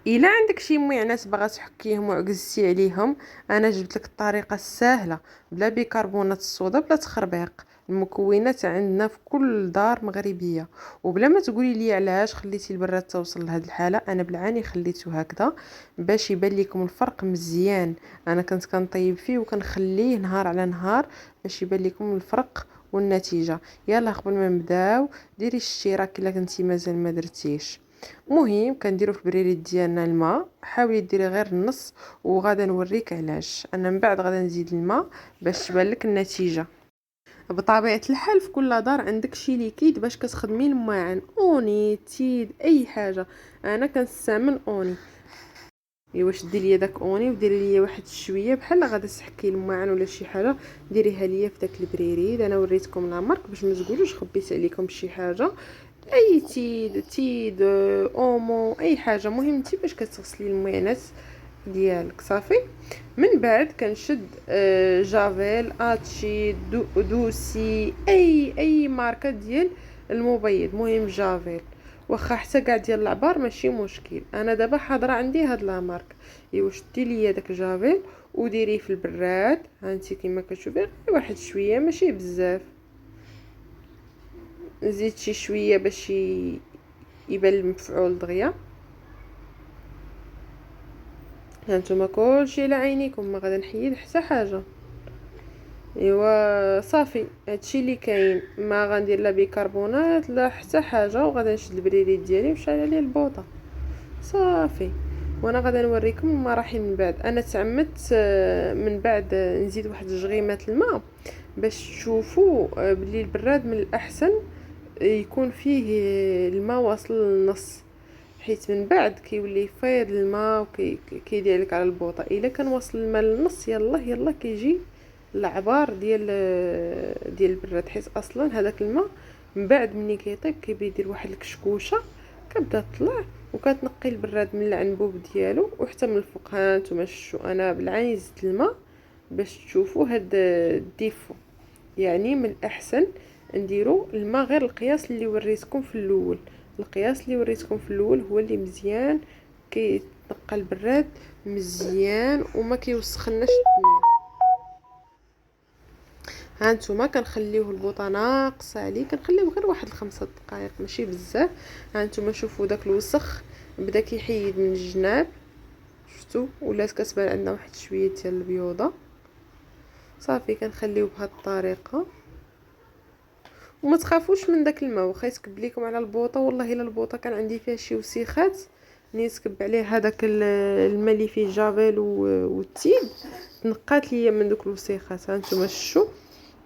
الا عندك شي معنات باغا تحكيهم وعجزتي عليهم، انا جبت لك الطريقه السهله بلا بيكربونات الصودا بلا تخربيق. المكونات عندنا في كل دار مغربيه. وبلا ما تقولي لي علاش خليتي البراد توصل لهاد الحاله، انا بالعاني خليته هكذا باش يبان لكم الفرق مزيان. انا كنت كنطيب فيه وكنخليه نهار على نهار باش يبان لكم الفرق والنتيجه. يلا قبل ما نبداو ديري الاشتراك الا كنتي مازال ما درتيش. مهم كنديرو في البريريد ديالنا الماء، حاولي ديري غير النص وغادا نوريك علاش. انا من بعد غادا نزيد الماء باش تبان لك النتيجه. بطبيعه الحال في كل دار عندك شي ليكيد باش كتخدمي الماعن، اوني تيد اي حاجه. انا كنستعمل اوني. ايوا شدي ليا داك اوني وديري ليا واحد شويه بحال غادا تحكي الماعن ولا شي حاجه، ديريها ليا في داك البريريد. انا وريتكم لا مارك باش ما تقولوش خبيت عليكم شي حاجه. اي تيد اومو اي حاجه، مهم انت باش كتغسلي المايونيز ديالك صافي. من بعد كنشد جافيل اتشي دوسي اي ماركه ديال المبيض، مهم جافيل. واخا حتى كاع ديال العبار ماشي مشكل، انا دابا حاضره عندي هاد لا مارك. ايوا شدي ليا داك جافيل وديريه في البراد، هانتي كما كتشوفي غير واحد شويه ماشي بزاف. نزيد شي شويه باش يبان المفعول دغيا. هانتوما كلشي على عينيكم، ما غادا نحيد حتى حاجه. ايوا صافي هادشي اللي كاين، ما غندير لا بيكربونات لا حتى حاجه، وغادا نشد البريريد ديالي وشعل عليه البوطه صافي. وانا غادا نوريكم المراحل من بعد. انا تعمدت من بعد نزيد واحد جغيمات الماء باش تشوفوا بلي البراد من الاحسن يكون فيه الماء واصل للنص، حيت من بعد كيولي يفيض الماء وكيدير لك على البوطه. الا كان واصل الماء للنص يلا كيجي العبار ديال البراد، حيت اصلا هذاك الماء من بعد ملي كيطيب كيبدا يدير واحد الكشكوشه كتبدا تطلع وكتنقي البراد من العنبوب ديالو وحتى من الفوق. ها نتوما شفتوا انا بالعين زدت الماء باش تشوفوا هاد الديفو. يعني من الاحسن نديرو الماء غير القياس اللي وريتكم في الاول. القياس اللي وريتكم في الاول هو اللي مزيان كيتنقى البراد مزيان وما كيوسخناش الدنيا. ها نتوما كنخليوه البوطه ناقصه عليه، كنخليوه غير واحد 5 دقائق ماشي بزاف. ها نتوما شوفوا داك الوسخ بدا كيحيد من الجناب، شفتوا ولات كتبان عندنا واحد شويه ديال البيوضه. صافي كنخليوه بهاد الطريقه. وما تخافوش من داك الماء واخا يتكب ليكم على البوطه، والله الا البوطه كان عندي فيها شي وسيخات ملي تكب عليه هذاك الماء اللي فيه جافيل والتيد تنقات ليا من دوك الوسيخات. ها نتوما شفتوا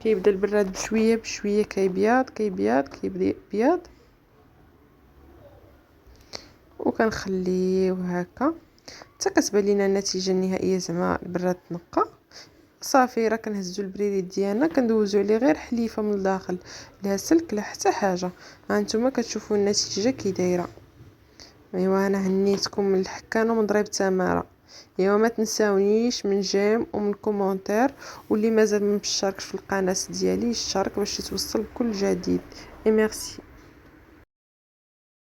كيبدا البراد بشويه بشويه كيبيض كيبدا يبيض، وكنخليه هكا حتى كتبان لينا النتيجه النهائيه. زعما البراد تنقى صافي. راه كنهزو البريد ديالنا كندوزو عليه غير حليفه من الداخل، لا سلك لا حتى حاجه. ها نتوما كتشوفوا النتيجه كي دايره. ايوا انا هنيتكم من الحكانه ومن ضريب تماره. ايوا ما تنساونيش من جيم ومن كومونتير، واللي مازال ما مشتركش في القناه ديالي يشترك باش يتوصل بكل جديد. اي ميرسي.